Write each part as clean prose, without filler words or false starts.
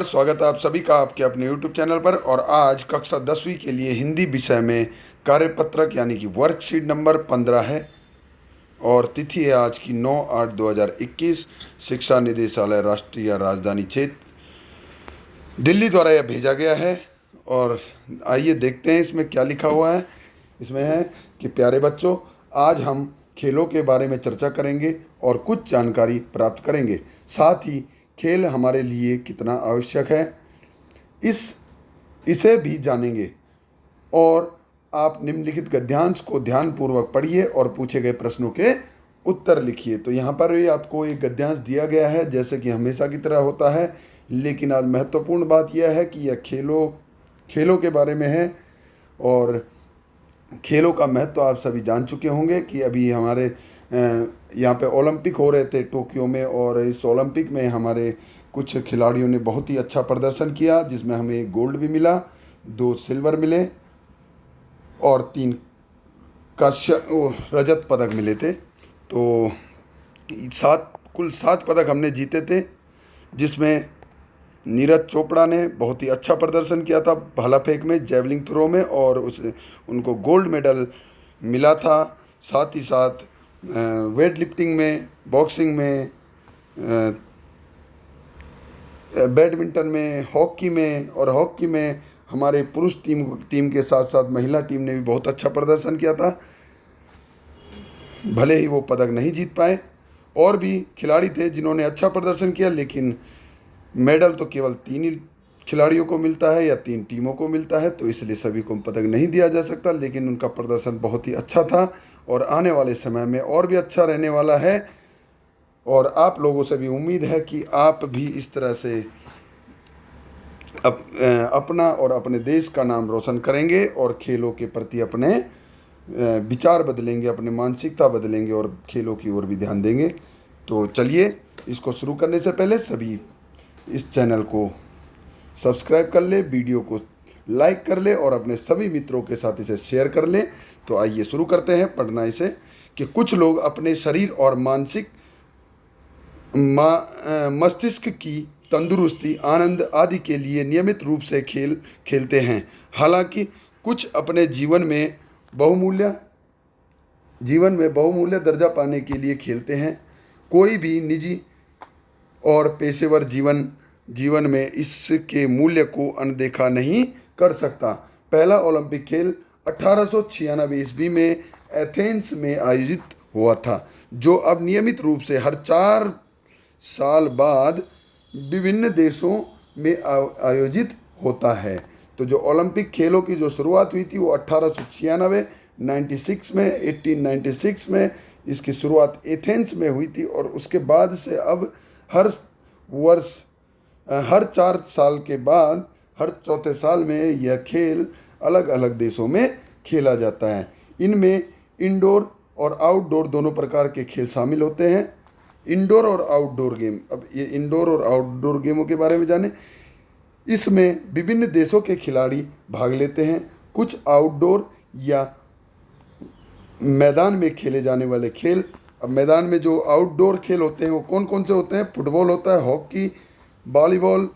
स्वागत है आप सभी का आपके अपने YouTube चैनल पर। और आज कक्षा 10वीं के लिए हिंदी विषय में कार्यपत्रक यानी कि वर्कशीट नंबर 15 है और तिथि है आज की 9/8/2021। शिक्षा निदेशालय राष्ट्रीय राजधानी क्षेत्र दिल्ली द्वारा यह भेजा गया है। और आइए देखते हैं इसमें क्या लिखा हुआ है। इसमें है कि प्यारे बच्चों, आज हम खेलों के बारे में चर्चा करेंगे और कुछ जानकारी प्राप्त करेंगे। साथ ही खेल हमारे लिए कितना आवश्यक है इसे भी जानेंगे। और आप निम्नलिखित गद्यांश को ध्यानपूर्वक पढ़िए और पूछे गए प्रश्नों के उत्तर लिखिए। तो यहाँ पर भी आपको एक गद्यांश दिया गया है जैसे कि हमेशा की तरह होता है, लेकिन आज महत्वपूर्ण बात यह है कि यह खेलों के बारे में है। और खेलों का महत्व आप सभी जान चुके होंगे कि अभी हमारे यहाँ पे ओलंपिक हो रहे थे टोक्यो में, और इस ओलंपिक में हमारे कुछ खिलाड़ियों ने बहुत ही अच्छा प्रदर्शन किया जिसमें हमें 1 गोल्ड भी मिला, 2 सिल्वर मिले और 3 रजत पदक मिले थे। तो कुल 7 पदक हमने जीते थे, जिसमें नीरज चोपड़ा ने बहुत ही अच्छा प्रदर्शन किया था भाला फेंक में, जेवलिंग थ्रो में, और उनको गोल्ड मेडल मिला था। साथ ही साथ वेट लिफ्टिंग में, बॉक्सिंग में, बैडमिंटन में, हॉकी में, और हॉकी में हमारे पुरुष टीम के साथ साथ महिला टीम ने भी बहुत अच्छा प्रदर्शन किया था। भले ही वो पदक नहीं जीत पाए, और भी खिलाड़ी थे जिन्होंने अच्छा प्रदर्शन किया, लेकिन मेडल तो केवल 3 ही खिलाड़ियों को मिलता है या 3 टीमों को मिलता है, तो इसलिए सभी को पदक नहीं दिया जा सकता। लेकिन उनका प्रदर्शन बहुत ही अच्छा था और आने वाले समय में और भी अच्छा रहने वाला है। और आप लोगों से भी उम्मीद है कि आप भी इस तरह से अपना और अपने देश का नाम रोशन करेंगे और खेलों के प्रति अपने विचार बदलेंगे, अपने मानसिकता बदलेंगे और खेलों की ओर भी ध्यान देंगे। तो चलिए, इसको शुरू करने से पहले सभी इस चैनल को सब्सक्राइब कर ले, वीडियो को लाइक कर ले और अपने सभी मित्रों के साथ इसे शेयर कर ले। तो आइए शुरू करते हैं पढ़ना इसे। कि कुछ लोग अपने शरीर और मानसिक मस्तिष्क की तंदुरुस्ती, आनंद आदि के लिए नियमित रूप से खेल खेलते हैं। हालांकि कुछ अपने जीवन में बहुमूल्य दर्जा पाने के लिए खेलते हैं। कोई भी निजी और पेशेवर जीवन में इसके मूल्य को अनदेखा नहीं कर सकता। पहला ओलंपिक खेल 1896 ईस्वी में एथेंस में आयोजित हुआ था, जो अब नियमित रूप से हर 4 साल बाद विभिन्न देशों में आयोजित होता है। तो जो ओलंपिक खेलों की जो शुरुआत हुई थी वो 1896 में इसकी शुरुआत एथेंस में हुई थी, और उसके बाद से अब हर वर्ष हर 4 साल के बाद हर चौथे साल में यह खेल अलग अलग देशों में खेला जाता है। इनमें इंडोर और आउटडोर दोनों प्रकार के खेल शामिल होते हैं। इंडोर और आउटडोर गेम, अब ये इंडोर और आउटडोर गेमों के बारे में जानें। इसमें विभिन्न देशों के खिलाड़ी भाग लेते हैं। कुछ आउटडोर या मैदान में खेले जाने वाले खेल। अब मैदान में जो आउटडोर खेल होते हैं वो कौन कौन से होते हैं? फुटबॉल होता है, हॉकी, वॉलीबॉल,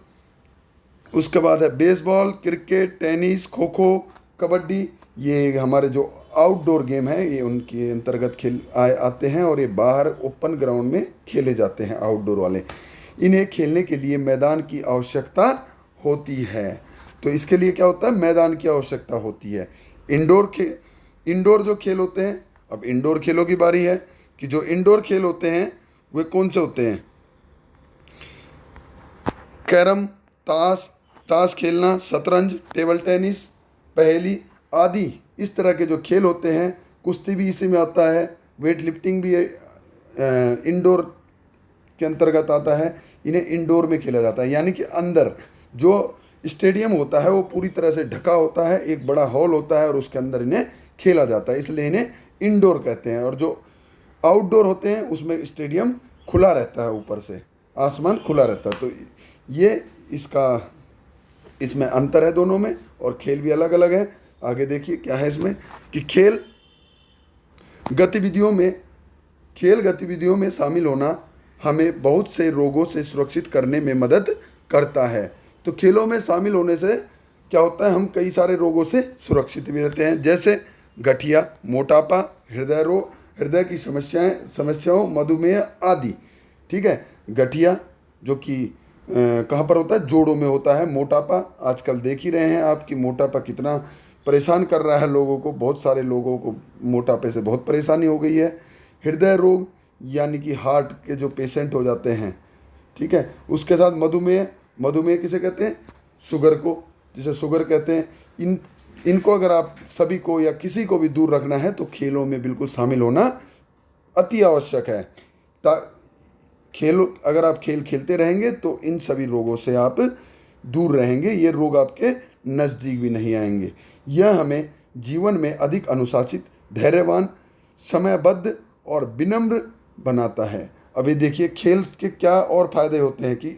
उसके बाद है baseball, cricket, tennis, kho kho, kabaddi. ये हमारे जो आउटडोर गेम है ये उनके अंतर्गत खेल आते हैं, और ये बाहर ओपन ग्राउंड में खेले जाते हैं आउटडोर वाले। इन्हें खेलने के लिए मैदान की आवश्यकता होती है। तो इसके लिए क्या होता है? मैदान की आवश्यकता होती है। इंडोर जो खेल होते हैं, अब इंडोर खेलों की बारी है कि जो इंडोर खेल होते हैं वे कौन से होते हैं? कैरम, ताश खेलना, शतरंज, टेबल टेनिस, पहेली आदि इस तरह के जो खेल होते हैं। कुश्ती भी इसी में आता है, वेट लिफ्टिंग भी इंडोर के अंतर्गत आता है। इन्हें इंडोर में खेला जाता है, यानी कि अंदर जो स्टेडियम होता है वो पूरी तरह से ढका होता है, एक बड़ा हॉल होता है और उसके अंदर इन्हें खेला जाता है, इसलिए इन्हें इंडोर कहते हैं। और जो आउटडोर होते हैं उसमें स्टेडियम खुला रहता है, ऊपर से आसमान खुला रहता है। तो ये इसमें अंतर है दोनों में, और खेल भी अलग अलग है। आगे देखिए क्या है इसमें कि खेल गतिविधियों में शामिल होना हमें बहुत से रोगों से सुरक्षित करने में मदद करता है। तो खेलों में शामिल होने से क्या होता है, हम कई सारे रोगों से सुरक्षित भी रहते हैं, जैसे गठिया, मोटापा, हृदय रोग, हृदय की समस्याओं, मधुमेह आदि। ठीक है, गठिया जो कि कहाँ पर होता है, जोड़ों में होता है। मोटापा, आजकल देख ही रहे हैं आप कि मोटापा कितना परेशान कर रहा है लोगों को, बहुत सारे लोगों को मोटापे से बहुत परेशानी हो गई है। हृदय रोग यानी कि हार्ट के जो पेशेंट हो जाते हैं, ठीक है, उसके साथ मधुमेह, मधुमेह किसे कहते हैं, शुगर को, जिसे शुगर कहते हैं। इनको अगर आप सभी को या किसी को भी दूर रखना है तो खेलों में बिल्कुल शामिल होना अति आवश्यक है। खेल, अगर आप खेल खेलते रहेंगे तो इन सभी रोगों से आप दूर रहेंगे, ये रोग आपके नज़दीक भी नहीं आएंगे। यह हमें जीवन में अधिक अनुशासित, धैर्यवान, समयबद्ध और विनम्र बनाता है। अभी देखिए खेल के क्या और फायदे होते हैं कि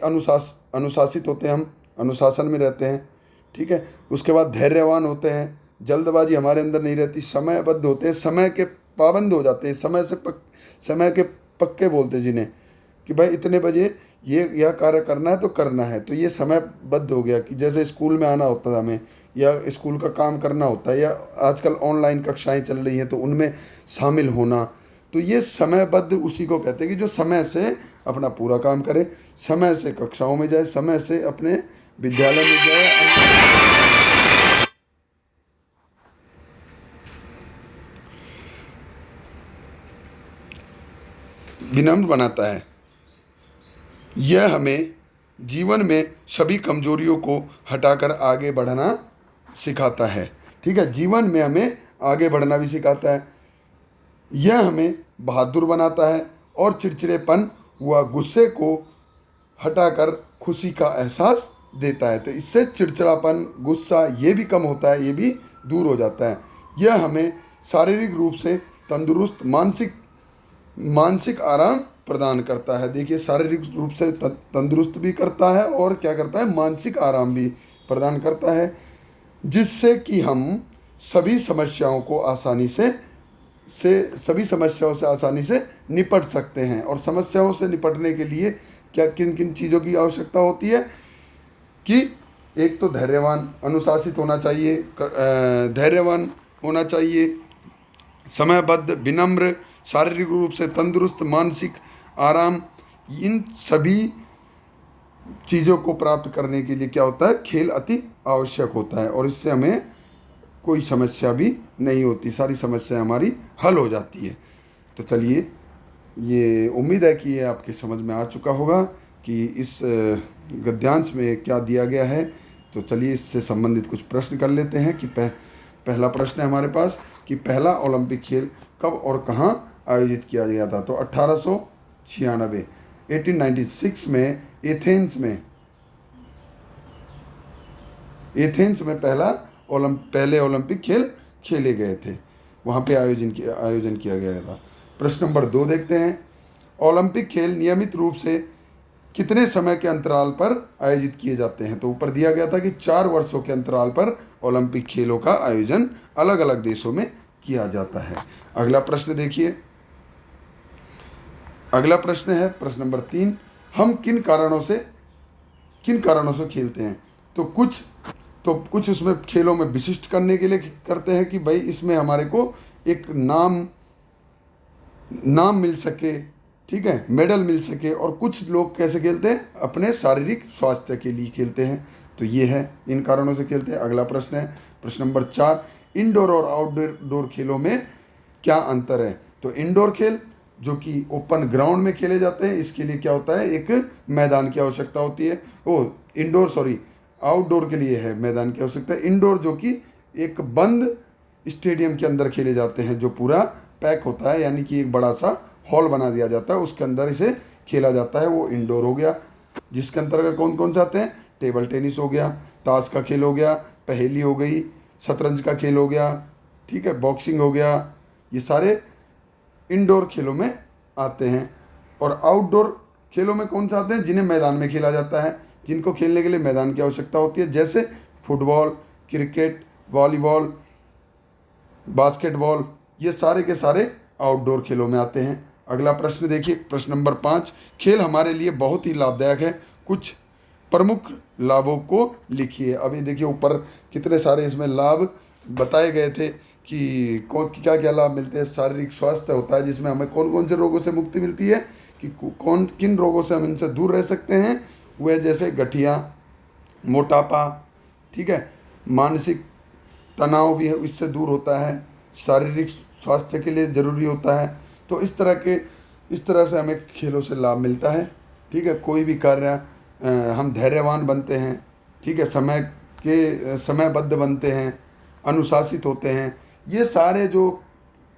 अनुशासित होते हैं, हम अनुशासन में रहते हैं। ठीक है, उसके बाद धैर्यवान होते हैं, जल्दबाजी हमारे अंदर नहीं रहती, समयबद्ध होते हैं, समय के पाबंद हो जाते हैं, समय के पक्के बोलते हैं जिन्हें, कि भाई इतने बजे यह कार्य करना है तो करना है। तो ये समयबद्ध हो गया कि जैसे स्कूल में आना होता था हमें, या स्कूल का काम करना होता है, या आजकल ऑनलाइन कक्षाएं चल रही हैं तो उनमें शामिल होना। तो ये समयबद्ध उसी को कहते हैं कि जो समय से अपना पूरा काम करे, समय से कक्षाओं में जाए, समय से अपने विद्यालय में जाए। विनम्र बनाता है। यह हमें जीवन में सभी कमजोरियों को हटाकर आगे बढ़ना सिखाता है। ठीक है, जीवन में हमें आगे बढ़ना भी सिखाता है। यह हमें बहादुर बनाता है और चिड़चिड़ेपन व गुस्से को हटाकर खुशी का एहसास देता है। तो इससे चिड़चिड़ापन, गुस्सा ये भी कम होता है, ये भी दूर हो जाता है। यह हमें शारीरिक रूप से तंदुरुस्त, मानसिक आराम प्रदान करता है। देखिए, शारीरिक रूप से तंदुरुस्त भी करता है और क्या करता है, मानसिक आराम भी प्रदान करता है, जिससे कि हम सभी समस्याओं से आसानी से निपट सकते हैं। और समस्याओं से निपटने के लिए क्या किन किन चीज़ों की आवश्यकता होती है कि एक तो धैर्यवान, अनुशासित होना चाहिए, धैर्यवान होना चाहिए, समयबद्ध, विनम्र, शारीरिक रूप से तंदुरुस्त, मानसिक आराम। इन सभी चीज़ों को प्राप्त करने के लिए क्या होता है, खेल अति आवश्यक होता है, और इससे हमें कोई समस्या भी नहीं होती, सारी समस्या हमारी हल हो जाती है। तो चलिए, ये उम्मीद है कि ये आपके समझ में आ चुका होगा कि इस गद्यांश में क्या दिया गया है। तो चलिए इससे संबंधित कुछ प्रश्न कर लेते हैं कि पहला प्रश्न है हमारे पास कि पहला ओलंपिक खेल कब और कहाँ आयोजित किया गया था। तो 1896 1896 में एथेंस में पहले ओलंपिक खेल खेले गए थे, वहाँ पे आयोजन किया गया था। प्रश्न नंबर 2 देखते हैं, ओलंपिक खेल नियमित रूप से कितने समय के अंतराल पर आयोजित किए जाते हैं। तो ऊपर दिया गया था कि 4 वर्षों के अंतराल पर ओलंपिक खेलों का आयोजन अलग अलग देशों में किया जाता है। अगला प्रश्न देखिए, अगला प्रश्न है प्रश्न नंबर 3, हम किन कारणों से खेलते हैं। तो कुछ उसमें खेलों में विशिष्ट करने के लिए करते हैं कि भाई इसमें हमारे को एक नाम मिल सके, ठीक है, मेडल मिल सके। और कुछ लोग कैसे खेलते हैं, अपने शारीरिक स्वास्थ्य के लिए खेलते हैं। तो ये है, इन कारणों से खेलते हैं। अगला प्रश्न है प्रश्न नंबर 4, इंडोर और आउटडोर खेलों में क्या अंतर है। तो इंडोर खेल जो कि ओपन ग्राउंड में खेले जाते हैं, इसके लिए क्या होता है, एक मैदान की आवश्यकता होती है। आउटडोर के लिए है मैदान की आवश्यकता है। इंडोर जो कि एक बंद स्टेडियम के अंदर खेले जाते हैं, जो पूरा पैक होता है, यानी कि एक बड़ा सा हॉल बना दिया जाता है, उसके अंदर इसे खेला जाता है, वो इंडोर हो गया। जिसके अंतर्गत कौन कौन से आते हैं, टेबल टेनिस हो गया, ताश का खेल हो गया, पहेली हो गई, शतरंज का खेल हो गया, ठीक है, बॉक्सिंग हो गया। ये सारे इंडोर खेलों में आते हैं। और आउटडोर खेलों में कौन से आते हैं, जिन्हें मैदान में खेला जाता है, जिनको खेलने के लिए मैदान की आवश्यकता होती है, जैसे फुटबॉल, क्रिकेट, वॉलीबॉल, बास्केटबॉल, ये सारे के सारे आउटडोर खेलों में आते हैं। अगला प्रश्न देखिए प्रश्न नंबर 5, खेल हमारे लिए बहुत ही लाभदायक है, कुछ प्रमुख लाभों को लिखिए। अभी देखिए ऊपर कितने सारे इसमें लाभ बताए गए थे कि कौन क्या क्या लाभ मिलते हैं। शारीरिक स्वास्थ्य होता है जिसमें हमें कौन कौन से रोगों से मुक्ति मिलती है, कि कौन किन रोगों से हम इनसे दूर रह सकते हैं। वह जैसे गठिया, मोटापा, ठीक है, मानसिक तनाव भी है इससे दूर होता है, शारीरिक स्वास्थ्य के लिए ज़रूरी होता है। तो इस तरह से हमें खेलों से लाभ मिलता है, ठीक है। कोई भी कार्य हम धैर्यवान बनते हैं, ठीक है, समयबद्ध बनते हैं, अनुशासित होते हैं। ये सारे जो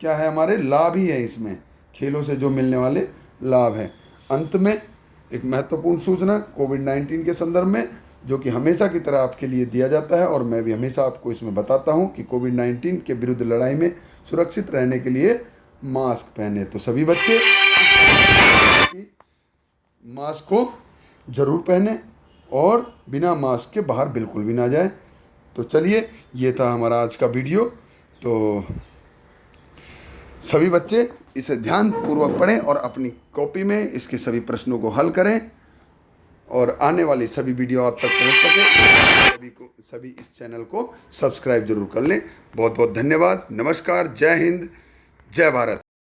क्या है हमारे लाभ ही है, इसमें खेलों से जो मिलने वाले लाभ हैं। अंत में एक महत्वपूर्ण सूचना कोविड-19 के संदर्भ में, जो कि हमेशा की तरह आपके लिए दिया जाता है और मैं भी हमेशा आपको इसमें बताता हूं कि कोविड-19 के विरुद्ध लड़ाई में सुरक्षित रहने के लिए मास्क पहने। तो सभी बच्चे मास्क को ज़रूर पहने और बिना मास्क के बाहर बिल्कुल भी ना जाए। तो चलिए, ये था हमारा आज का वीडियो। तो सभी बच्चे इसे ध्यानपूर्वक पढ़ें और अपनी कॉपी में इसके सभी प्रश्नों को हल करें और आने वाली सभी वीडियो आप तक पहुंच सके। सभी इस चैनल को सब्सक्राइब जरूर कर लें। बहुत बहुत धन्यवाद। नमस्कार। जय हिंद, जय भारत।